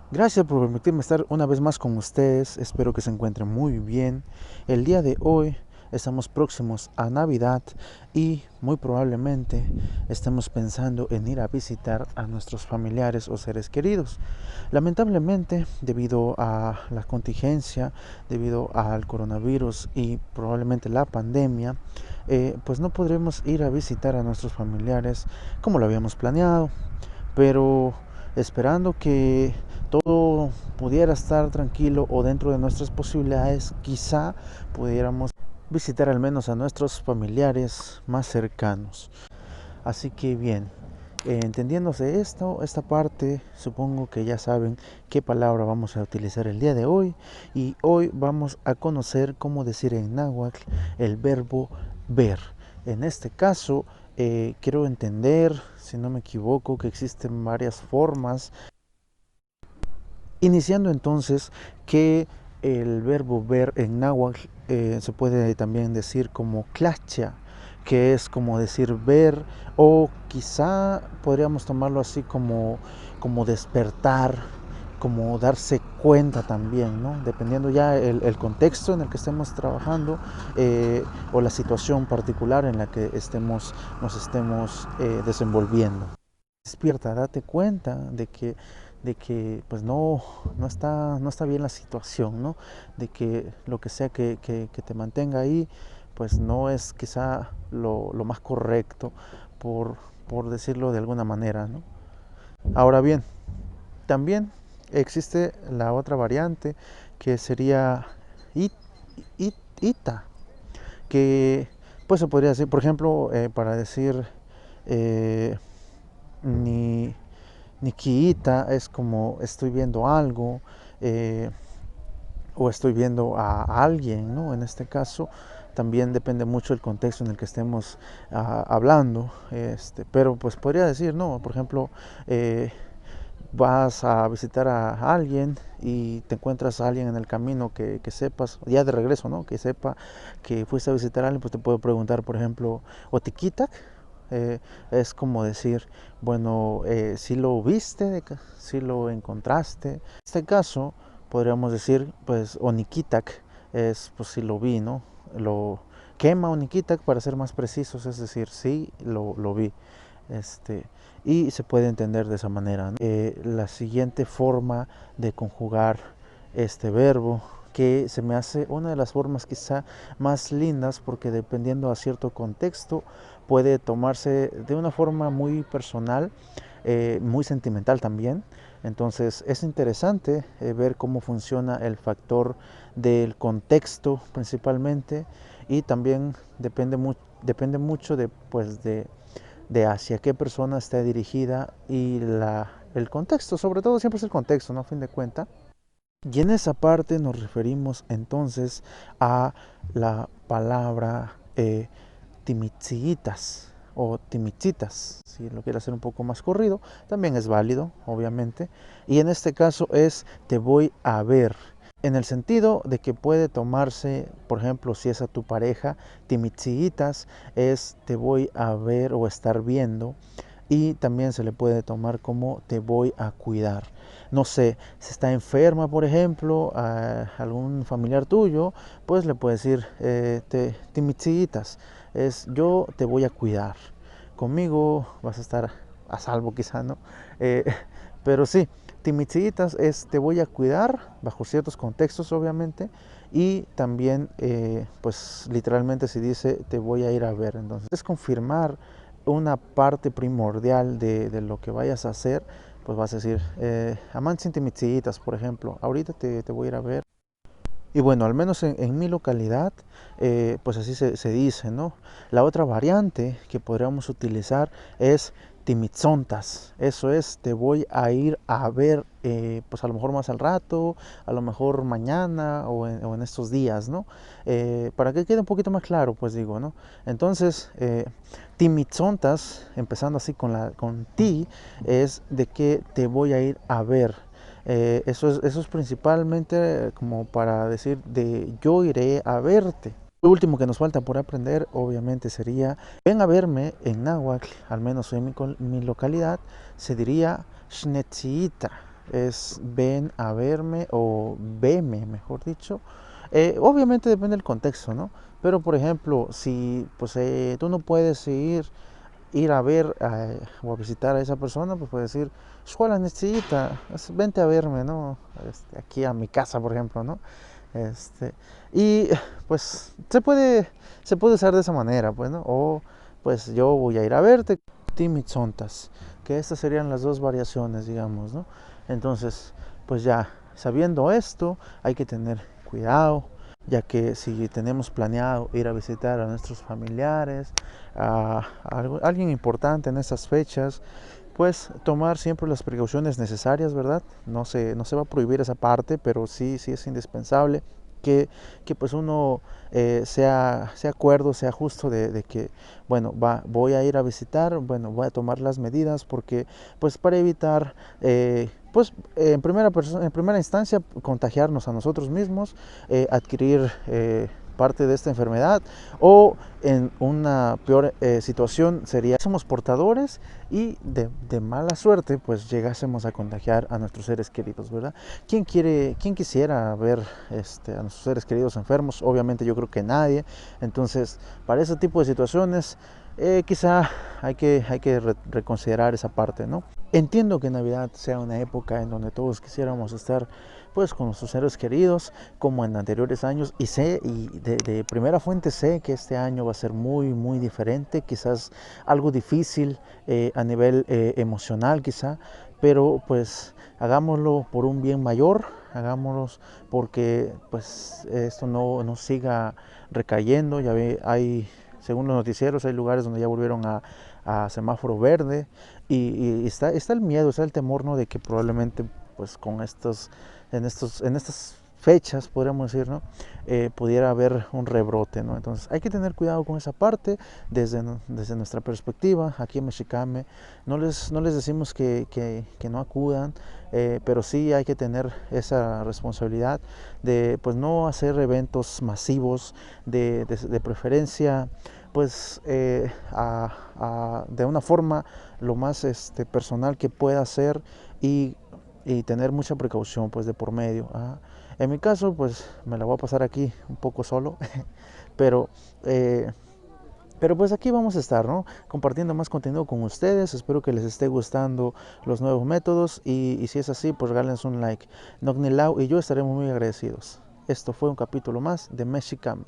Gracias por permitirme estar una vez más con ustedes. Espero que se encuentren muy bien. El día de hoy estamos próximos a Navidad y muy probablemente estemos pensando en ir a visitar a nuestros familiares o seres queridos. Lamentablemente, debido a la contingencia, debido al coronavirus y probablemente la pandemia, pues no podremos ir a visitar a nuestros familiares como lo habíamos planeado, pero esperando que todo pudiera estar tranquilo o dentro de nuestras posibilidades, quizá pudiéramos visitar al menos a nuestros familiares más cercanos. Así que bien, entendiéndose esta parte, supongo que ya saben qué palabra vamos a utilizar el día de hoy. Y hoy vamos a conocer cómo decir en náhuatl el verbo ver. En este caso, quiero entender, si no me equivoco, que existen varias formas. Iniciando entonces que el verbo ver en náhuatl se puede también decir como clacha, que es como decir ver, o quizá podríamos tomarlo así como despertar, como darse cuenta también, ¿no? Dependiendo ya el contexto en el que estemos trabajando, o la situación particular en la que nos estemos desenvolviendo. Despierta, date cuenta de que pues no está bien la situación, ¿no? De que lo que sea que te mantenga ahí, pues no es quizá lo más correcto, por, por decirlo de alguna manera, ¿no? Ahora bien, también existe la otra variante que sería it, ita, que pues se podría decir, por ejemplo, para decir eh, ni Nikiita es como estoy viendo algo, eh, o estoy viendo a alguien, ¿no? En este caso también depende mucho del contexto en el que estemos hablando, pero pues podría decir, ¿no? Por ejemplo, vas a visitar a alguien y te encuentras a alguien en el camino que sepas, ya de regreso, ¿no? Que sepa que fuiste a visitar a alguien, pues te puedo preguntar, por ejemplo, ¿Otiquitak? Es como decir, bueno, si lo viste, si lo encontraste. En este caso, podríamos decir, pues, Onikitak es, pues, si lo vi, ¿no? Lo quema Onikitak para ser más precisos, es decir, sí, lo vi. Este, y se puede entender de esa manera, ¿no? La siguiente forma de conjugar este verbo, que se me hace una de las formas quizá más lindas, porque dependiendo a cierto contexto puede tomarse de una forma muy personal, muy sentimental también. Entonces es interesante ver cómo funciona el factor del contexto principalmente, y también depende mucho de hacia qué persona está dirigida, y el contexto, sobre todo siempre es el contexto, ¿no? A fin de cuentas. Y en esa parte nos referimos entonces a la palabra timitzitas o timichitas. Si lo quiere hacer un poco más corrido, también es válido, obviamente. Y en este caso es te voy a ver, en el sentido de que puede tomarse, por ejemplo, si es a tu pareja, timichitas es te voy a ver o estar viendo. Y también se le puede tomar como te voy a cuidar. No sé, si está enferma, por ejemplo, a algún familiar tuyo, pues le puedes decir, timichitas, es yo te voy a cuidar. Conmigo vas a estar a salvo quizá, ¿no? Eh, pero sí, timichitas es te voy a cuidar, bajo ciertos contextos obviamente. Y también, pues literalmente se dice te voy a ir a ver. Entonces es confirmar una parte primordial de lo que vayas a hacer. Pues vas a decir, amantes intimitsitas, por ejemplo, ahorita te voy a ir a ver. Y bueno, al menos en mi localidad, pues así se dice, ¿no? La otra variante que podríamos utilizar es timitzontas. Eso es, te voy a ir a ver, pues a lo mejor más al rato, a lo mejor mañana o en estos días, ¿no? Para que quede un poquito más claro, pues digo, ¿no? Entonces, timitzontas, empezando así con ti, es de que te voy a ir a ver. Eso es principalmente como para decir de yo iré a verte. Lo último que nos falta por aprender obviamente sería ven a verme en náhuatl, al menos en mi localidad se diría Xnetzita. es ven a verme o veme, mejor dicho. Obviamente depende del contexto, ¿no? Pero por ejemplo, si pues tú no puedes ir a ver o a visitar a esa persona, pues puedes decir, escuela necesita, vente a verme, ¿no? Aquí a mi casa, por ejemplo, ¿no? Este, y pues se puede usar de esa manera, pues, ¿no? O pues yo voy a ir a verte, timitzontas, que estas serían las dos variaciones, digamos, ¿no? Entonces, pues ya sabiendo esto, hay que tener cuidado, ya que si tenemos planeado ir a visitar a nuestros familiares, a alguien importante en estas fechas, pues tomar siempre las precauciones necesarias, ¿verdad? No se va a prohibir esa parte, pero sí es indispensable que pues uno sea acuerdo, sea justo de que, bueno, voy a ir a visitar, bueno, voy a tomar las medidas porque, pues para evitar, pues en primera instancia, contagiarnos a nosotros mismos, adquirir parte de esta enfermedad, o en una peor situación sería somos portadores y de mala suerte pues llegásemos a contagiar a nuestros seres queridos, ¿verdad? Quién quisiera ver a nuestros seres queridos enfermos? Obviamente yo creo que nadie. Entonces, para ese tipo de situaciones, quizá hay que reconsiderar esa parte, ¿no? Entiendo que Navidad sea una época en donde todos quisiéramos estar pues con nuestros seres queridos como en anteriores años, y sé y de primera fuente sé que este año va a ser muy diferente, quizás algo difícil a nivel emocional quizá, pero pues hagámoslo por un bien mayor, hagámoslo porque pues esto no siga recayendo. Ya ve, según los noticieros, hay lugares donde ya volvieron a semáforo verde, y está el miedo, está el temor, ¿no? De que probablemente pues con en estas fechas, podríamos decir, ¿no? Pudiera haber un rebrote, ¿no? Entonces hay que tener cuidado con esa parte desde nuestra perspectiva. Aquí en Mexicame no les decimos que no acudan, pero sí hay que tener esa responsabilidad de pues no hacer eventos masivos, de preferencia pues de una forma lo más personal que pueda ser, y tener mucha precaución pues de por medio. En mi caso pues me la voy a pasar aquí un poco solo, pero pues aquí vamos a estar, ¿no? Compartiendo más contenido con ustedes. Espero que les esté gustando los nuevos métodos, y si es así, pues regálenos un like. Nognilau y yo estaremos muy agradecidos. Esto fue un capítulo más de Mexicame.